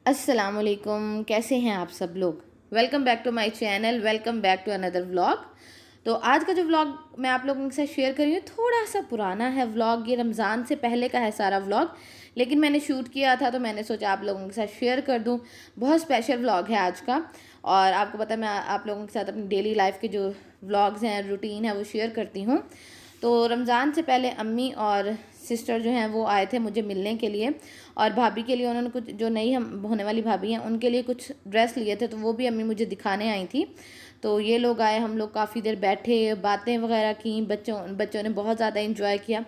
अस्सलामुअलैकुम, कैसे हैं आप सब लोग। Welcome back to my channel, welcome back to another vlog. तो आज का जो व्लॉग मैं आप लोगों के साथ शेयर कर रही हूँ थोड़ा सा पुराना है व्लॉग। ये रमज़ान से पहले का है सारा व्लॉग, लेकिन मैंने शूट किया था तो मैंने सोचा आप लोगों के साथ शेयर कर दूँ। बहुत स्पेशल व्लॉग है आज का। और आपको पता है मैं आप लोगों के साथ अपनी डेली लाइफ के जो व्लॉग्स हैं, रूटीन है, वो शेयर करती हूँ। तो रमज़ान से पहले अम्मी और सिस्टर जो हैं वो आए थे मुझे मिलने के लिए, और भाभी के लिए उन्होंने कुछ, जो नई हम होने वाली भाभी हैं उनके लिए कुछ ड्रेस लिए थे, तो वो भी अम्मी मुझे दिखाने आई थी। तो ये लोग आए, हम लोग काफ़ी देर बैठे, बातें वगैरह की, बच्चों ने बहुत ज़्यादा इंजॉय किया।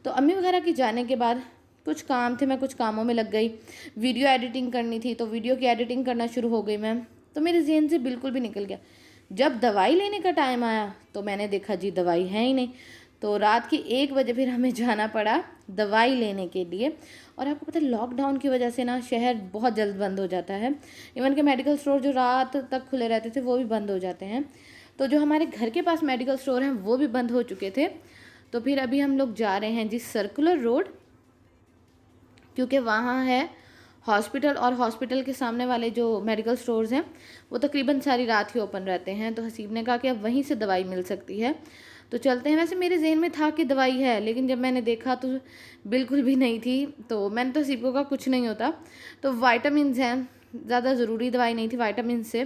तो अम्मी वगैरह की जाने के बाद कुछ काम थे, मैं कुछ कामों में लग गई। वीडियो एडिटिंग करनी थी तो वीडियो की एडिटिंग करना शुरू हो गई मैं, तो मेरे जहन से बिल्कुल भी निकल गया। जब दवाई लेने का टाइम आया तो मैंने देखा जी दवाई है ही नहीं। तो रात के 1 बजे फिर हमें जाना पड़ा दवाई लेने के लिए। और आपको पता है लॉकडाउन की वजह से ना शहर बहुत जल्द बंद हो जाता है। इवन के मेडिकल स्टोर जो रात तक खुले रहते थे वो भी बंद हो जाते हैं। तो जो हमारे घर के पास मेडिकल स्टोर हैं वो भी बंद हो चुके थे। तो फिर अभी हम लोग जा रहे हैं जी सर्कुलर रोड, क्योंकि वहाँ है हॉस्पिटल, और हॉस्पिटल के सामने वाले जो मेडिकल स्टोर्स हैं वो तकरीबन सारी रात ही ओपन रहते हैं। तो हसीब ने कहा कि अब वहीं से दवाई मिल सकती है, तो चलते हैं। वैसे मेरे जहन में था कि दवाई है, लेकिन जब मैंने देखा तो बिल्कुल भी नहीं थी। तो मैंने तो हसीब को कहा कुछ नहीं होता, तो वाइटामिन हैं, ज़्यादा ज़रूरी दवाई नहीं थी वाइटामिन से।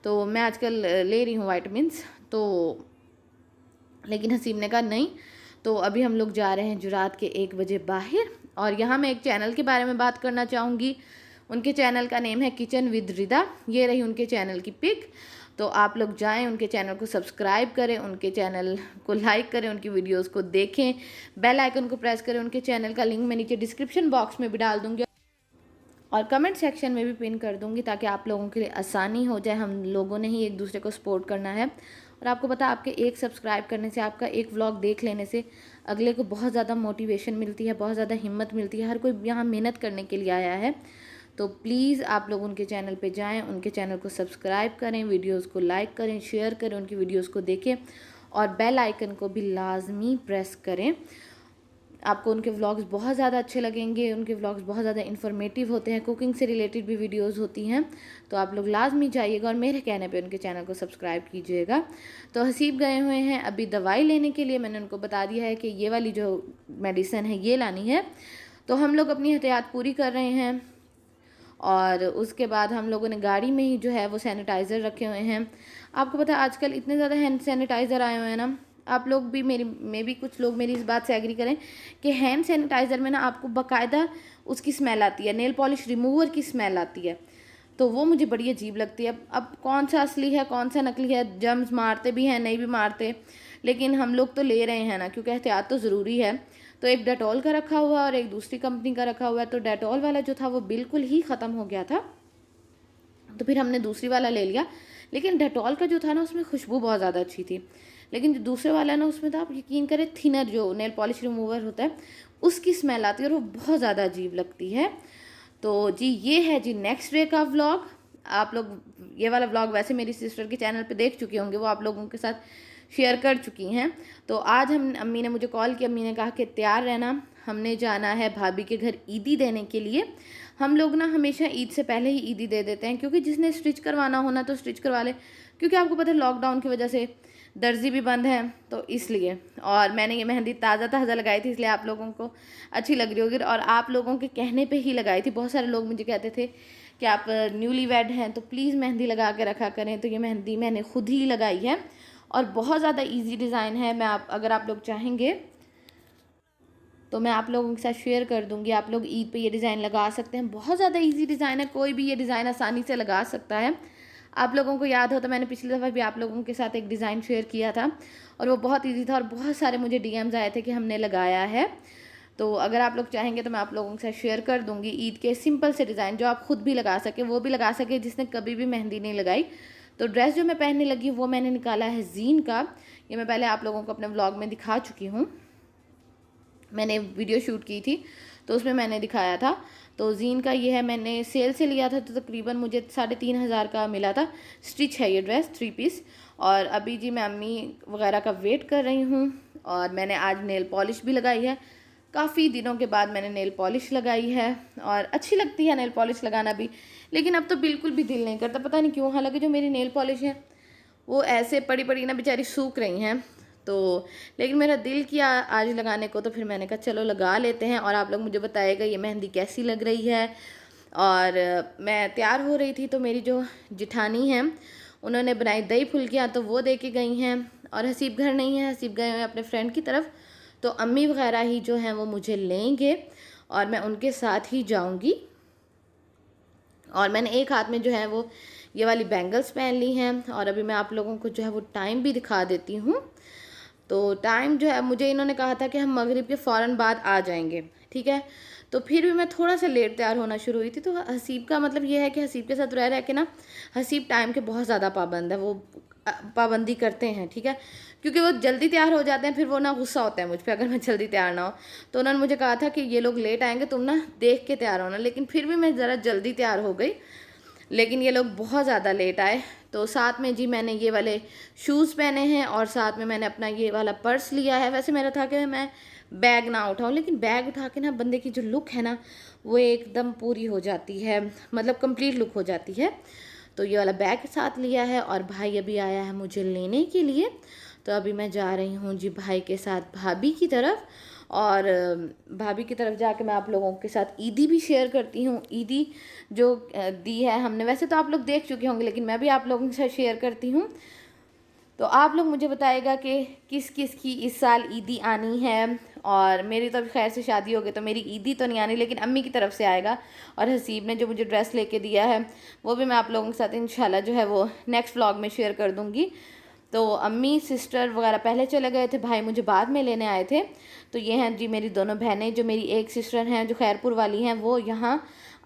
तो मैं आजकल ले रही हूँ वाइटामिन। तो लेकिन हसीब ने कहा नहीं। तो अभी हम लोग जा रहे हैं जो रात के 1 बजे बाहर। और यहाँ मैं एक चैनल के बारे में बात करना चाहूँगी। उनके चैनल का नेम है किचन विद रिदा। ये रही उनके चैनल की पिक। तो आप लोग जाएं, उनके चैनल को सब्सक्राइब करें, उनके चैनल को लाइक करें, उनकी वीडियोस को देखें, बेल आइकन को प्रेस करें। उनके चैनल का लिंक मैं नीचे डिस्क्रिप्शन बॉक्स में भी डाल दूँगी और कमेंट सेक्शन में भी पिन कर दूंगी, ताकि आप लोगों के लिए आसानी हो जाए। हम लोगों ने ही एक दूसरे को सपोर्ट करना है। और आपको पता है आपके एक सब्सक्राइब करने से, आपका एक व्लॉग देख लेने से अगले को बहुत ज़्यादा मोटिवेशन मिलती है, बहुत ज़्यादा हिम्मत मिलती है। हर कोई यहाँ मेहनत करने के लिए आया है। तो प्लीज़ आप लोग उनके चैनल पे जाएं, उनके चैनल को सब्सक्राइब करें, वीडियोस को लाइक करें, शेयर करें, उनकी वीडियोस को देखें और बेल आइकन को भी लाजमी प्रेस करें। आपको उनके व्लॉग्स बहुत ज़्यादा अच्छे लगेंगे। उनके व्लॉग्स बहुत ज़्यादा इन्फॉर्मेटिव होते हैं, कुकिंग से रिलेटेड भी वीडियोस होती हैं। तो आप लोग लाजमी जाइएगा और मेरे कहने पे उनके चैनल को सब्सक्राइब कीजिएगा। तो हसीब गए हुए हैं अभी दवाई लेने के लिए। मैंने उनको बता दिया है कि ये वाली जो मेडिसिन है ये लानी है। तो हम लोग अपनी एहतियात पूरी कर रहे हैं। और उसके बाद हम लोगों ने गाड़ी में ही जो है वो सैनिटाइज़र रखे हुए हैं। आपको पता है आजकल इतने ज़्यादा हैंड सैनिटाइज़र आए हुए हैं ना, आप लोग भी कुछ लोग मेरी इस बात से एग्री करें कि हैंड सैनिटाइज़र में ना आपको बाकायदा उसकी स्मेल आती है, नेल पॉलिश रिमूवर की स्मेल आती है। तो वो मुझे बड़ी अजीब लगती है। अब कौन सा असली है कौन सा नकली है, जर्म्स मारते भी हैं नहीं भी मारते, लेकिन हम लोग तो ले रहे हैं ना, क्योंकि एहतियात तो ज़रूरी है। तो एक डेटॉल का रखा हुआ है और एक दूसरी कंपनी का रखा हुआ है। तो डेटॉल वाला जो था वो बिल्कुल ही ख़त्म हो गया था, तो फिर हमने दूसरी वाला ले लिया। लेकिन डेटॉल का जो था ना उसमें खुशबू बहुत ज़्यादा अच्छी थी, लेकिन जो दूसरे वाला ना उसमें था, आप यकीन करें, थिनर जो नेल पॉलिश रिमूवर होता है उसकी स्मेल आती है और वो बहुत ज़्यादा अजीब लगती है। तो जी ये है जी नेक्स्ट डे का व्लॉग। आप लोग ये वाला व्लॉग वैसे मेरी सिस्टर के चैनल पे देख चुके होंगे, वो आप लोगों के साथ शेयर कर चुकी हैं। तो आज हम, अम्मी ने मुझे कॉल किया, अम्मी ने कहा कि तैयार रहना, हमने जाना है भाभी के घर ईदी देने के लिए। हम लोग ना हमेशा ईद से पहले ही ईदी दे देते हैं, क्योंकि जिसने स्टिच करवाना होना तो स्टिच करवा ले, क्योंकि आपको पता है लॉकडाउन की वजह से दर्जी भी बंद है, तो इसलिए। और मैंने ये मेहंदी ताज़ा ताज़ा लगाई थी, इसलिए आप लोगों को अच्छी लग रही होगी, और आप लोगों के कहने पे ही लगाई थी। बहुत सारे लोग मुझे कहते थे कि आप न्यूली वेड हैं तो प्लीज़ मेहंदी लगा के रखा करें। तो ये मेहंदी मैंने खुद ही लगाई है और बहुत ज़्यादा ईजी डिज़ाइन है। अगर आप लोग चाहेंगे तो मैं आप लोगों के साथ शेयर कर दूंगी। आप लोग ईद पे ये डिज़ाइन लगा सकते हैं, बहुत ज़्यादा इजी डिज़ाइन है, कोई भी ये डिज़ाइन आसानी से लगा सकता है। आप लोगों को याद हो तो मैंने पिछली दफ़ा भी आप लोगों के साथ एक डिज़ाइन शेयर किया था और वो बहुत इजी था और बहुत सारे मुझे डीएम्स आए थे कि हमने लगाया है। तो अगर आप लोग चाहेंगे तो मैं आप लोगों के साथ शेयर कर दूंगी ईद के सिंपल से डिज़ाइन, जो आप खुद भी लगा सके, वो भी लगा सके जिसने कभी भी मेहंदी नहीं लगाई। तो ड्रेस जो मैं पहनने लगी वो मैंने निकाला है जीन का। ये मैं पहले आप लोगों को अपने व्लॉग में दिखा चुकी हूँ, मैंने वीडियो शूट की थी तो उसमें मैंने दिखाया था। तो जीन का ये है, मैंने सेल से लिया था तो तकरीबन मुझे 3,500 का मिला था। स्टिच है ये ड्रेस 3 पीस। और अभी जी मैं अम्मी वगैरह का वेट कर रही हूँ और मैंने आज नेल पॉलिश भी लगाई है। काफ़ी दिनों के बाद मैंने नेल पॉलिश लगाई है और अच्छी लगती है नेल पॉलिश लगाना भी, लेकिन अब तो बिल्कुल भी दिल नहीं करता, पता नहीं क्यों। हालांकि जो मेरी नेल पॉलिश है वो ऐसे पड़ी पड़ी ना बेचारी सूख रही हैं, तो लेकिन मेरा दिल किया आज लगाने को, तो फिर मैंने कहा चलो लगा लेते हैं। और आप लोग मुझे बताइएगा ये मेहंदी कैसी लग रही है। और मैं तैयार हो रही थी तो मेरी जो जिठानी हैं उन्होंने बनाई दही फुल्कियाँ, तो वो दे के गई हैं। और हसीब घर नहीं है, हसीब गए हैं अपने फ्रेंड की तरफ, तो अम्मी वगैरह ही जो हैं वो मुझे लेंगे और मैं उनके साथ ही जाऊंगी। और मैंने एक हाथ में जो है वो ये वाली बैंगल्स पहन ली हैं। और अभी मैं आप लोगों को जो है वो टाइम भी दिखा देती हूँ। तो टाइम जो है मुझे इन्होंने कहा था कि हम मगरिब के फ़ौरन बाद आ जाएंगे, ठीक है। तो फिर भी मैं थोड़ा सा लेट तैयार होना शुरू हुई थी। तो हसीब का मतलब ये है कि हसीब के साथ रह के ना, हसीब टाइम के बहुत ज़्यादा पाबंद है, वो पाबंदी करते हैं, ठीक है। क्योंकि वो जल्दी तैयार हो जाते हैं, फिर वो ना गुस्सा होता है मुझ पर अगर मैं जल्दी तैयार ना हो। तो उन्होंने मुझे कहा था कि ये लोग लेट आएंगे, तुम ना देख के तैयार होना। लेकिन फिर भी मैं ज़रा जल्दी तैयार हो गई, लेकिन ये लोग बहुत ज़्यादा लेट आए। तो साथ में जी मैंने ये वाले शूज़ पहने हैं और साथ में मैंने अपना ये वाला पर्स लिया है। वैसे मेरा था कि मैं बैग ना उठाऊं, लेकिन बैग उठा के ना बंदे की जो लुक है ना वो एकदम पूरी हो जाती है, मतलब कंप्लीट लुक हो जाती है। तो ये वाला बैग साथ लिया है और भाई अभी आया है मुझे लेने के लिए। तो अभी मैं जा रही हूँ जी भाई के साथ भाभी की तरफ। और भाभी की तरफ जाके मैं आप लोगों के साथ ईदी भी शेयर करती हूँ। ईदी जो दी है हमने, वैसे तो आप लोग देख चुके होंगे, लेकिन मैं भी आप लोगों के साथ शेयर करती हूँ। तो आप लोग मुझे बताइएगा कि किस किस की इस साल ईदी आनी है। और मेरी तो अभी खैर से शादी हो गई तो मेरी ईदी तो नहीं आनी, लेकिन अम्मी की तरफ से आएगा। और हसीब ने जो मुझे ड्रेस लेके दिया है वो भी मैं आप लोगों के साथ इंशाल्लाह जो है वो नेक्स्ट व्लॉग में शेयर कर दूँगी। तो अम्मी सिस्टर वगैरह पहले चले गए थे, भाई मुझे बाद में लेने आए थे। तो ये हैं जी मेरी दोनों बहनें। जो मेरी एक सिस्टर हैं जो खैरपुर वाली हैं वो यहाँ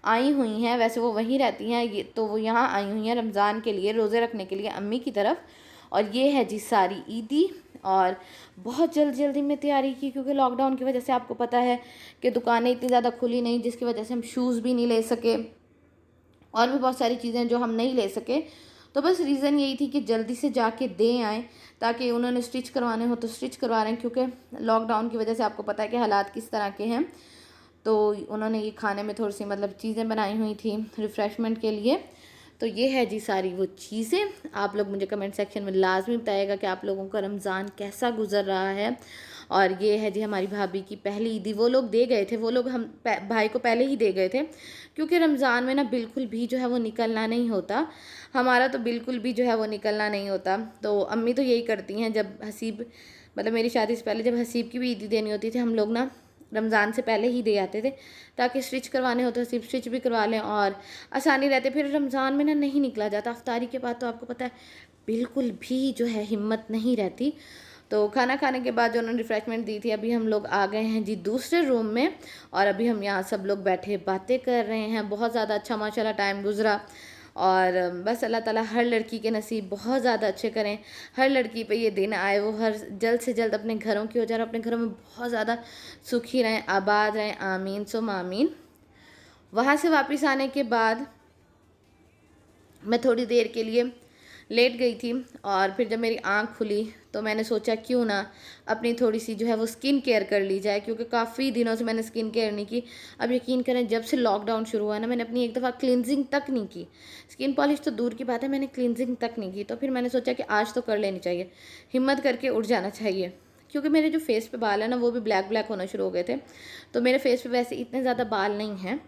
आई हुई हैं, वैसे वो वहीं रहती हैं, ये तो वो यहाँ आई हुई हैं रमज़ान के लिए, रोज़े रखने के लिए अम्मी की तरफ। और ये है जी सारी ईदी। और बहुत जल्दी में तैयारी की, क्योंकि लॉकडाउन की वजह से आपको पता है कि दुकानें इतनी ज़्यादा खुली नहीं, जिसकी वजह से हम शूज़ भी नहीं ले सके और भी बहुत सारी चीज़ें जो हम नहीं ले सके। तो बस रीज़न यही थी कि जल्दी से जाके दे आएँ, ताकि उन्होंने स्टिच करवाने हो तो स्टिच करवा रहे हैं, क्योंकि लॉकडाउन की वजह से आपको पता है कि हालात किस तरह के हैं। तो उन्होंने ये खाने में थोड़ी सी मतलब चीज़ें बनाई हुई थी रिफ़्रेशमेंट के लिए। तो ये है जी सारी वो चीज़ें। आप लोग मुझे कमेंट सेक्शन में लाजमी बताइएगा कि आप लोगों का रमज़ान कैसा गुजर रहा है। और ये है जी हमारी भाभी की पहली ईदी। वो लोग दे गए थे, वो लोग हम भाई को पहले ही दे गए थे, क्योंकि रमज़ान में ना बिल्कुल भी जो है वो निकलना नहीं होता। हमारा तो बिल्कुल भी जो है वो निकलना नहीं होता। तो अम्मी तो यही करती हैं, जब हसीब मतलब मेरी शादी से पहले जब हसीब की भी ईदी देनी होती थी, हम लोग ना रमज़ान से पहले ही दे आते थे, ताकि स्टिच करवाने हो तो हसीब स्टिच भी करवा लें और आसानी रहती। फिर रमज़ान में ना नहीं निकला जाता, अफ्तारी के बाद तो आपको पता है बिल्कुल भी जो है हिम्मत नहीं रहती। तो खाना खाने के बाद जो उन्होंने रिफ़्रेशमेंट दी थी, अभी हम लोग आ गए हैं जी दूसरे रूम में। और अभी हम यहाँ सब लोग बैठे बातें कर रहे हैं। बहुत ज़्यादा अच्छा माशाल्लाह टाइम गुजरा। और बस अल्लाह ताला हर लड़की के नसीब बहुत ज़्यादा अच्छे करें, हर लड़की पे ये दिन आए, वो हर जल्द से जल्द अपने घरों की हो जाए, अपने घरों में बहुत ज़्यादा सुखी रहें, आबाद रहें, आमीन सुम आमीन। वहाँ से वापस आने के बाद मैं थोड़ी देर के लिए लेट गई थी। और फिर जब मेरी आँख खुली तो मैंने सोचा क्यों ना अपनी थोड़ी सी जो है वो स्किन केयर कर ली जाए, क्योंकि काफ़ी दिनों से मैंने स्किन केयर नहीं की। अब यकीन करें जब से लॉकडाउन शुरू हुआ ना, मैंने अपनी एक दफ़ा क्लिनजिंग तक नहीं की। स्किन पॉलिश तो दूर की बात है, मैंने क्लिनजिंग तक नहीं की। तो फिर मैंने सोचा कि आज तो कर लेनी चाहिए, हिम्मत करके उठ जाना चाहिए। क्योंकि मेरे जो फेस पे बाल है ना वो भी ब्लैक ब्लैक होना शुरू हो गए थे। तो मेरे फेस पे वैसे इतने ज़्यादा बाल नहीं हैं,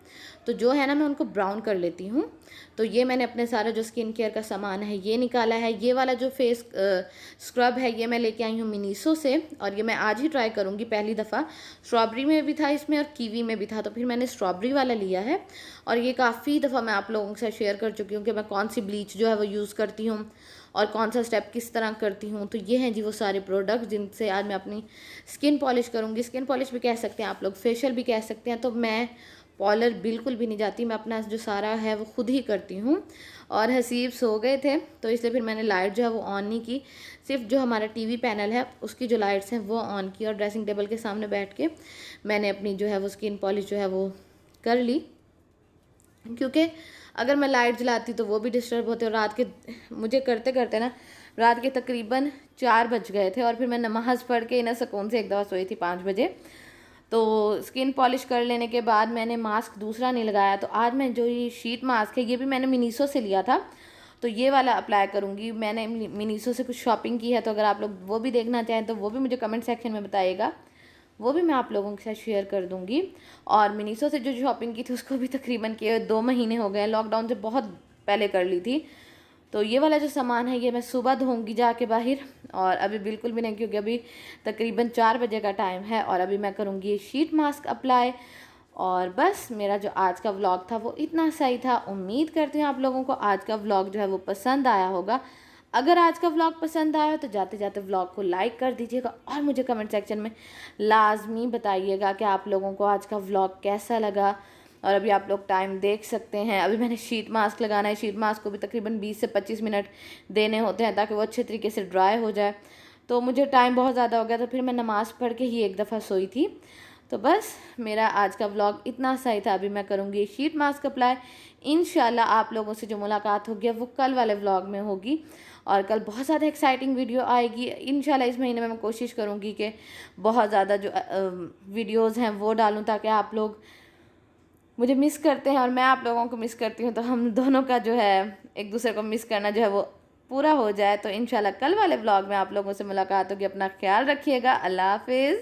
तो जो है ना मैं उनको ब्राउन कर लेती हूँ। तो ये मैंने अपने सारा जो स्किन केयर का सामान है ये निकाला है। ये वाला जो फेस स्क्रब है ये मैं लेके आई हूँ मिनीसो से, और ये मैं आज ही ट्राई करूँगी पहली दफ़ा। स्ट्रॉबेरी में भी था इसमें और कीवी में भी था, तो फिर मैंने स्ट्रॉबेरी वाला लिया है। और ये काफ़ी दफ़ा मैं आप लोगों के साथ शेयर कर चुकी हूँ कि मैं कौन सी ब्लीच जो है वो यूज़ करती हूँ और कौन सा स्टेप किस तरह करती हूँ। तो ये हैं जी वो सारे प्रोडक्ट जिनसे आज मैं अपनी स्किन पॉलिश करूँगी। स्किन पॉलिश भी कह सकते हैं आप लोग, फेशियल भी कह सकते हैं। तो मैं पॉलर बिल्कुल भी नहीं जाती, मैं अपना जो सारा है वो खुद ही करती हूँ। और हसीब सो गए थे तो इसलिए फिर मैंने लाइट जो है वो ऑन नहीं की, सिर्फ जो हमारा टीवी पैनल है उसकी जो लाइट्स हैं वो ऑन की। और ड्रेसिंग टेबल के सामने बैठ के मैंने अपनी जो है वो स्किन पॉलिश जो है वो कर ली, क्योंकि अगर मैं लाइट जलाती तो वो भी डिस्टर्ब होते। और रात के मुझे करते करते ना रात के तकरीबन 4 बज गए थे। और फिर मैं नमाज़ पढ़ के ना सुकून से एक दफ़ा सोई थी 5 बजे। तो स्किन पॉलिश कर लेने के बाद मैंने मास्क दूसरा नहीं लगाया। तो आज मैं जो ये शीट मास्क है, ये भी मैंने मिनीसो से लिया था, तो ये वाला अप्लाई करूँगी। मैंने मिनीसो से कुछ शॉपिंग की है, तो अगर आप लोग वो भी देखना चाहें तो वो भी मुझे कमेंट सेक्शन में बताइएगा, वो भी मैं आप लोगों के साथ शेयर कर दूँगी। और मिनीसो से जो शॉपिंग की थी उसको भी तकरीबन किए 2 महीने हो गए, लॉकडाउन से बहुत पहले कर ली थी। तो ये वाला जो सामान है ये मैं सुबह धोऊंगी जाके बाहर, और अभी बिल्कुल भी नहीं, क्योंकि अभी तकरीबन 4 बजे का टाइम है और अभी मैं करूँगी ये शीट मास्क अप्लाई। और बस मेरा जो आज का व्लॉग था वो इतना सही था। उम्मीद करती हूँ आप लोगों को आज का व्लॉग जो है वो पसंद आया होगा। अगर आज का व्लॉग पसंद आया तो जाते जाते व्लॉग को लाइक कर दीजिएगा और मुझे कमेंट सेक्शन में लाजमी बताइएगा कि आप लोगों को आज का व्लॉग कैसा लगा। और अभी आप लोग टाइम देख सकते हैं, अभी मैंने शीट मास्क लगाना है। शीट मास्क को भी तकरीबन 20 से 25 मिनट देने होते हैं ताकि वो अच्छे तरीके से ड्राई हो जाए। तो मुझे टाइम बहुत ज़्यादा हो गया, तो फिर मैं नमाज़ पढ़ के ही एक दफ़ा सोई थी। तो बस मेरा आज का व्लॉग इतना सही था। अभी मैं करूँगी शीट मास्क अप्लाई। इंशाल्लाह आप लोगों से जो मुलाकात होगी वो कल वाले व्लॉग में होगी, और कल बहुत ज़्यादा एक्साइटिंग वीडियो आएगी इंशाल्लाह। इस महीने में मैं कोशिश करूँगी कि बहुत ज़्यादा जो वीडियोज़ हैं वो डालूँ, ताकि आप लोग मुझे मिस करते हैं और मैं आप लोगों को मिस करती हूँ, तो हम दोनों का जो है एक दूसरे को मिस करना जो है वो पूरा हो जाए। तो इंशाल्लाह कल वाले व्लॉग में आप लोगों से मुलाकात होगी। अपना ख्याल रखिएगा। अल्लाह हाफिज़।